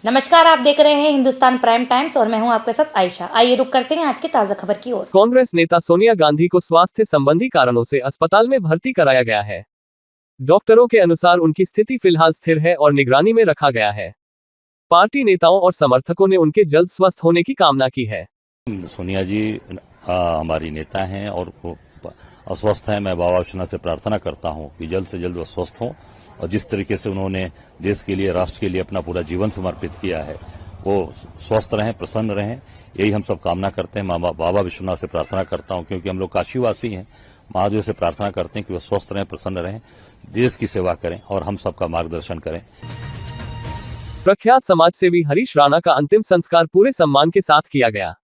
नमस्कार, आप देख रहे हैं हिंदुस्तान प्राइम टाइम्स और मैं हूं आपके साथ आयशा। आइए रुक करते हैं आज की ताजा खबर की ओर। कांग्रेस नेता सोनिया गांधी को स्वास्थ्य संबंधी कारणों से अस्पताल में भर्ती कराया गया है। डॉक्टरों के अनुसार उनकी स्थिति फिलहाल स्थिर है और निगरानी में रखा गया है। पार्टी नेताओं और समर्थकों ने उनके जल्द स्वस्थ होने की कामना की है। सोनिया जी हमारी नेता हैं और अस्वस्थ हैं। मैं बाबा विश्वनाथ से प्रार्थना करता हूं कि जल्द से जल्द वो स्वस्थ हों और जिस तरीके से उन्होंने देश के लिए, राष्ट्र के लिए अपना पूरा जीवन समर्पित किया है, वो स्वस्थ रहें, प्रसन्न रहें, यही हम सब कामना करते हैं। बाबा विश्वनाथ से प्रार्थना करता हूं क्योंकि हम लोग काशीवासी हैं। महादेव से प्रार्थना करते हैं कि वो स्वस्थ रहें, प्रसन्न रहें, देश की सेवा करें और हम सबका मार्गदर्शन करें। प्रख्यात समाजसेवी हरीश राणा का अंतिम संस्कार पूरे सम्मान के साथ किया गया।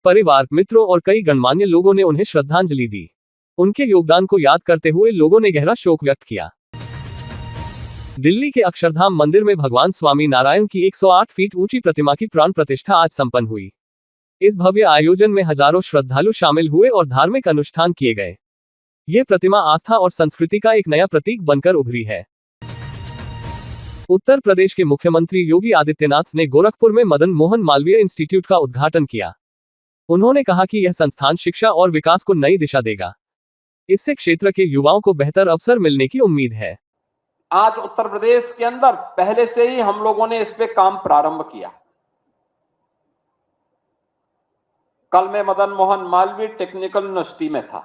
परिवार, मित्रों और कई गणमान्य लोगों ने उन्हें श्रद्धांजलि दी। उनके योगदान को याद करते हुए लोगों ने गहरा शोक व्यक्त किया। दिल्ली के अक्षरधाम मंदिर में भगवान स्वामी नारायण की 108 फीट ऊंची प्रतिमा की प्राण प्रतिष्ठा आज संपन्न हुई। इस भव्य आयोजन में हजारों श्रद्धालु शामिल हुए और धार्मिक अनुष्ठान किए गए। ये प्रतिमा आस्था और संस्कृति का एक नया प्रतीक बनकर उभरी है। उत्तर प्रदेश के मुख्यमंत्री योगी आदित्यनाथ ने गोरखपुर में मदन मोहन मालवीय इंस्टीट्यूट का उद्घाटन किया। उन्होंने कहा कि यह संस्थान शिक्षा और विकास को नई दिशा देगा। इससे क्षेत्र के युवाओं को बेहतर अवसर मिलने की उम्मीद है। आज उत्तर प्रदेश के अंदर पहले से ही हम लोगों ने इस पे काम प्रारंभ किया। कल मैं मदन मोहन मालवीय टेक्निकल यूनिवर्सिटी में था।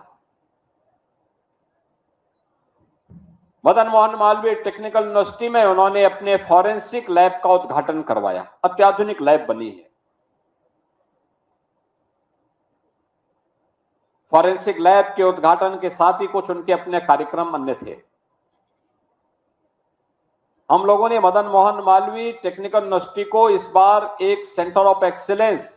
मदन मोहन मालवीय टेक्निकल यूनिवर्सिटी में उन्होंने अपने फॉरेंसिक लैब का उद्घाटन करवाया। अत्याधुनिक लैब बनी है। फॉरेंसिक लैब के उद्घाटन के साथ ही कुछ उनके अपने कार्यक्रम अन्य थे। हम लोगों ने मदन मोहन मालवीय टेक्निकल यूनिवर्सिटी को इस बार एक centre of excellence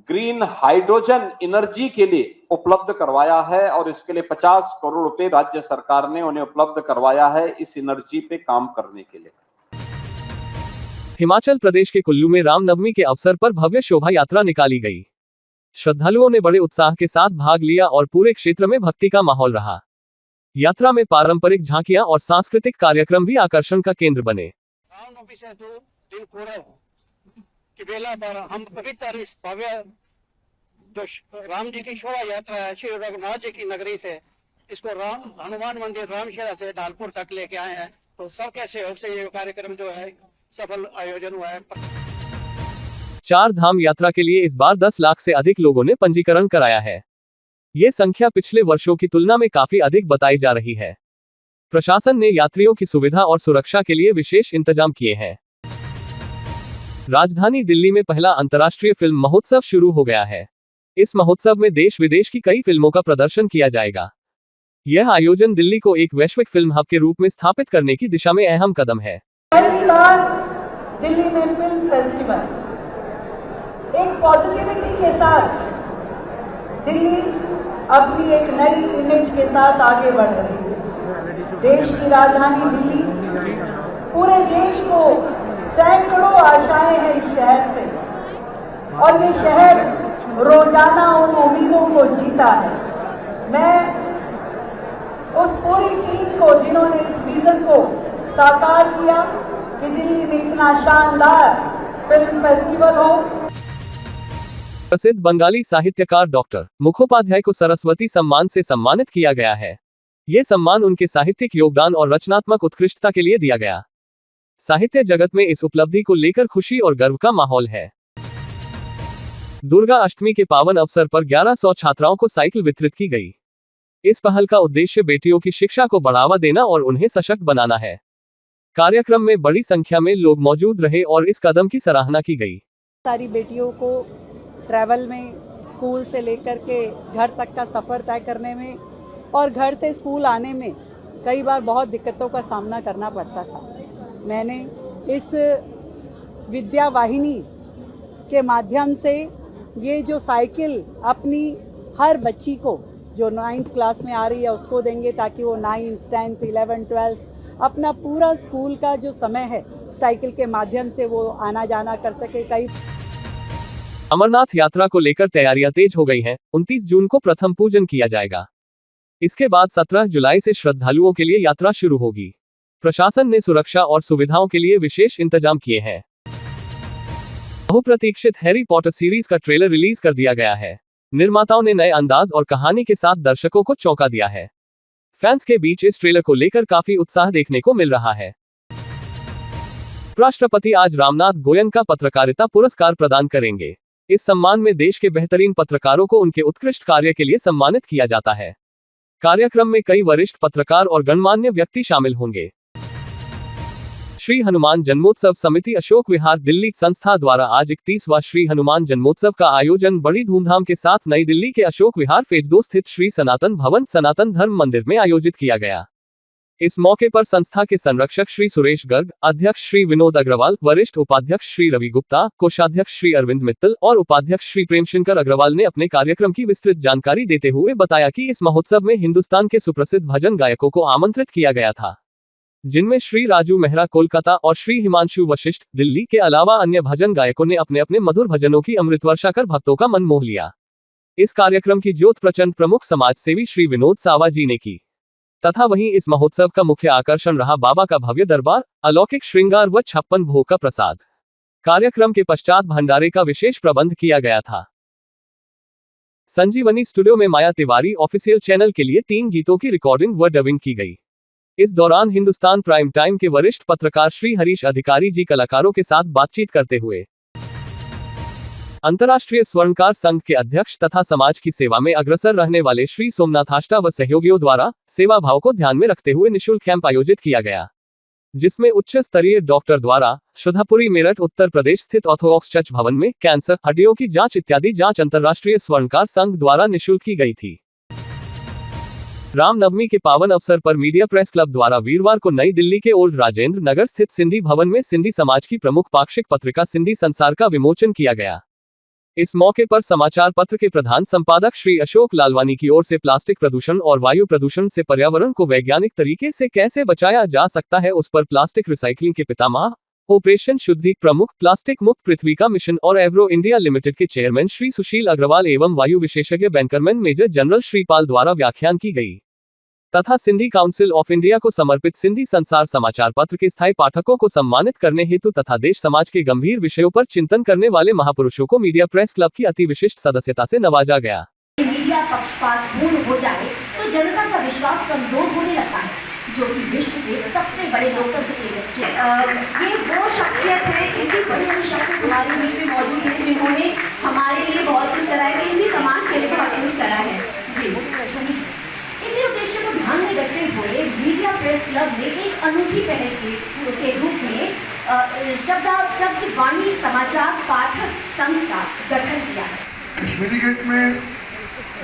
green hydrogen energy के लिए उपलब्ध करवाया है और इसके लिए 50 करोड़ रुपए राज्य सरकार ने उन्हें उपलब्ध करवाया है इस एनर्जी पे काम करने के लिए। हिमाचल प्रदेश के कुल्लू में रामनवमी के अवसर पर भव्य शोभा यात्रा निकाली गई। श्रद्धालुओं ने बड़े उत्साह के साथ भाग लिया और पूरे क्षेत्र में भक्ति का माहौल रहा। यात्रा में पारंपरिक झांकियां और सांस्कृतिक कार्यक्रम भी आकर्षण का केंद्र बने। रामनवमी से 2 दिन पूर्व की बेला पर हम पवित्र इस भव्य जो राम जी की शोभा यात्रा है श्री रघुनाथ जी की नगरी से इसको राम हनुमान मंदिर रामशिला से ढालपुर तक लेके आए हैं। तो सबके सहयोग से ये कार्यक्रम जो है सफल आयोजन हुआ है। 4 धाम यात्रा के लिए इस बार 10 लाख से अधिक लोगों ने पंजीकरण कराया है। ये संख्या पिछले वर्षों की तुलना में काफी अधिक बताई जा रही है। प्रशासन ने यात्रियों की सुविधा और सुरक्षा के लिए विशेष इंतजाम किए हैं। राजधानी दिल्ली में पहला अंतर्राष्ट्रीय फिल्म महोत्सव शुरू हो गया है। इस महोत्सव में देश विदेश की कई फिल्मों का प्रदर्शन किया जाएगा। यह आयोजन दिल्ली को एक वैश्विक फिल्म हब के रूप में स्थापित करने की दिशा में अहम कदम है। पहली बार दिल्ली में फिल्म फेस्टिवल एक पॉजिटिविटी के साथ दिल्ली अब भी एक नई इमेज के साथ आगे बढ़ रही है। देश की राजधानी दिल्ली पूरे देश को सैकड़ों आशाएं हैं इस शहर से और ये शहर रोजाना उन उम्मीदों को जीता है। मैं उस पूरी टीम को जिन्होंने इस विजन को साकार किया कि दिल्ली में इतना शानदार फिल्म फेस्टिवल हो। प्रसिद्ध बंगाली साहित्यकार डॉक्टर मुखोपाध्याय को सरस्वती सम्मान से सम्मानित किया गया है। यह सम्मान उनके साहित्यिक योगदान और रचनात्मक उत्कृष्टता के लिए दिया गया। साहित्य जगत में इस उपलब्धि को लेकर खुशी और गर्व का माहौल है। दुर्गा अष्टमी के पावन अवसर पर 1100 छात्राओं को साइकिल वितरित की गई। इस पहल का उद्देश्य बेटियों की शिक्षा को बढ़ावा देना और उन्हें सशक्त बनाना है। कार्यक्रम में बड़ी संख्या में लोग मौजूद रहे और इस कदम की सराहना की गई। सारी बेटियों को ट्रैवल में, स्कूल से लेकर के घर तक का सफ़र तय करने में और घर से स्कूल आने में कई बार बहुत दिक्कतों का सामना करना पड़ता था। मैंने इस विद्या वाहिनी के माध्यम से ये जो साइकिल अपनी हर बच्ची को जो 9th क्लास में आ रही है उसको देंगे ताकि वो 9th, 10th, 11th, 12th अपना पूरा स्कूल का जो समय है साइकिल के माध्यम से वो आना जाना कर सके। कई अमरनाथ यात्रा को लेकर तैयारियां तेज हो गई हैं। 29 जून को प्रथम पूजन किया जाएगा। इसके बाद 17 जुलाई से श्रद्धालुओं के लिए यात्रा शुरू होगी। प्रशासन ने सुरक्षा और सुविधाओं के लिए विशेष इंतजाम किए हैं। बहुप्रतीक्षित हैरी पॉटर सीरीज का ट्रेलर रिलीज कर दिया गया है। निर्माताओं ने नए अंदाज और कहानी के साथ दर्शकों को चौंका दिया है। फैंस के बीच इस ट्रेलर को लेकर काफी उत्साह देखने को मिल रहा है। राष्ट्रपति आज रामनाथ गोयनका पत्रकारिता पुरस्कार प्रदान करेंगे। इस सम्मान में देश के बेहतरीन पत्रकारों को उनके उत्कृष्ट कार्य के लिए सम्मानित किया जाता है। कार्यक्रम में कई वरिष्ठ पत्रकार और गणमान्य व्यक्ति शामिल होंगे। श्री हनुमान जन्मोत्सव समिति अशोक विहार दिल्ली संस्था द्वारा आज 31वां श्री हनुमान जन्मोत्सव का आयोजन बड़ी धूमधाम के साथ नई दिल्ली के अशोक विहार फेज 2 स्थित श्री सनातन भवन सनातन धर्म मंदिर में आयोजित किया गया। इस मौके पर संस्था के संरक्षक श्री सुरेश गर्ग, अध्यक्ष श्री विनोद अग्रवाल, वरिष्ठ उपाध्यक्ष श्री रवि गुप्ता, कोषाध्यक्ष श्री अरविंद मित्तल और उपाध्यक्ष श्री प्रेमशंकर अग्रवाल ने अपने कार्यक्रम की विस्तृत जानकारी देते हुए बताया कि इस महोत्सव में हिंदुस्तान के सुप्रसिद्ध भजन गायकों को आमंत्रित किया गया था, जिनमें श्री राजू मेहरा कोलकाता और श्री हिमांशु वशिष्ठ दिल्ली के अलावा अन्य भजन गायकों ने अपने अपने मधुर भजनों की अमृत वर्षा कर भक्तों का मन मोह लिया। इस कार्यक्रम की ज्योत प्रचंड प्रमुख समाज सेवी श्री विनोद सावा जी ने की तथा वहीं इस महोत्सव का मुख्य आकर्षण रहा बाबा का भव्य दरबार, अलौकिक श्रृंगार व 56 भोग का प्रसाद। कार्यक्रम के पश्चात भंडारे का विशेष प्रबंध किया गया था। संजीवनी स्टूडियो में माया तिवारी ऑफिशियल चैनल के लिए 3 गीतों की रिकॉर्डिंग व डबिंग की गई। इस दौरान हिंदुस्तान प्राइम टाइम के वरिष्ठ पत्रकार श्री हरीश अधिकारी जी कलाकारों के साथ बातचीत करते हुए अंतर्राष्ट्रीय स्वर्णकार संघ के अध्यक्ष तथा समाज की सेवा में अग्रसर रहने वाले श्री सोमनाथ आष्टा व सहयोगियों द्वारा सेवा भाव को ध्यान में रखते हुए निःशुल्क कैंप आयोजित किया गया, जिसमें उच्च स्तरीय डॉक्टर द्वारा शुधापुरी मेरठ उत्तर प्रदेश स्थित ऑर्थोडॉक्स चर्च भवन में कैंसर, हड्डियों की जांच इत्यादि जांच अंतर्राष्ट्रीय स्वर्णकार संघ द्वारा निःशुल्क की गई थी। रामनवमी के पावन अवसर पर मीडिया प्रेस क्लब द्वारा वीरवार को नई दिल्ली के ओल्ड राजेंद्र नगर स्थित सिंधी भवन में सिंधी समाज की प्रमुख पाक्षिक पत्रिका सिंधी संसार का विमोचन किया गया। इस मौके पर समाचार पत्र के प्रधान संपादक श्री अशोक लालवानी की ओर से प्लास्टिक प्रदूषण और वायु प्रदूषण से पर्यावरण को वैज्ञानिक तरीके से कैसे बचाया जा सकता है उस पर प्लास्टिक रिसाइकलिंग के पितामह, ऑपरेशन शुद्धि प्रमुख, प्लास्टिक मुक्त पृथ्वी का मिशन और एवरो इंडिया लिमिटेड के चेयरमैन श्री सुशील अग्रवाल एवं वायु विशेषज्ञ बैंकरमैन मेजर जनरल श्रीपाल द्वारा व्याख्यान की गई तथा सिंधी काउंसिल ऑफ इंडिया को समर्पित सिंधी संसार समाचार पत्र के स्थायी पाठकों को सम्मानित करने हेतु तथा देश समाज के गंभीर विषयों पर चिंतन करने वाले महापुरुषों को मीडिया प्रेस क्लब की अति विशिष्ट सदस्यता से नवाजा गया। मीडिया पक्षपातपूर्ण हो जाए तो जनता का विश्वास कमजोर होने लगता है, जो कि विश्व के सबसे बड़े लोकतंत्र के व्यक्ति ये वो शख्सियत है, इनकी बड़ी बड़ी शख्सियत हमारे बीच में मौजूद है जिन्होंने हमारे लिए बहुत कुछ करा है, हिंदी समाज के लिए बहुत कुछ करा है। जी, इसी उद्देश्य को ध्यान में रखते हुए मीडिया प्रेस क्लब ने एक अनूठी पहल के रूप में शब्द वाणी समाचार पाठक संघ का गठन किया है। कश्मीरी गेट में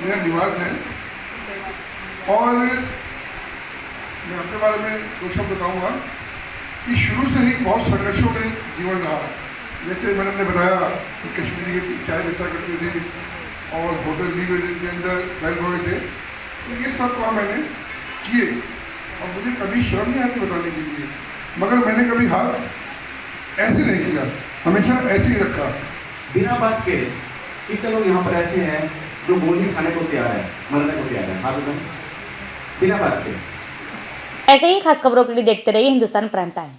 मेरा निवास है और मैं अपने बारे में 2 शब्द बताऊंगा कि शुरू से ही बहुत संघर्षों में जीवन रहा। जैसे मैंने बताया कि कश्मीरी गेट की चाय बेचा करते थे और होटल ली के अंदर बैल बॉय थे, तो ये सब काम मैंने किए और मुझे कभी शर्म नहीं आती बताने के लिए, मगर मैंने कभी हाथ ऐसे नहीं किया, हमेशा ऐसे ही रखा। बिना बात के कितने लोग यहाँ पर ऐसे हैं जो गोली खाने को तैयार है, मरने को तैयार है, हाँ बिना बात के। ऐसे ही खास खबरों के लिए देखते रहिए हिंदुस्तान प्राइम टाइम।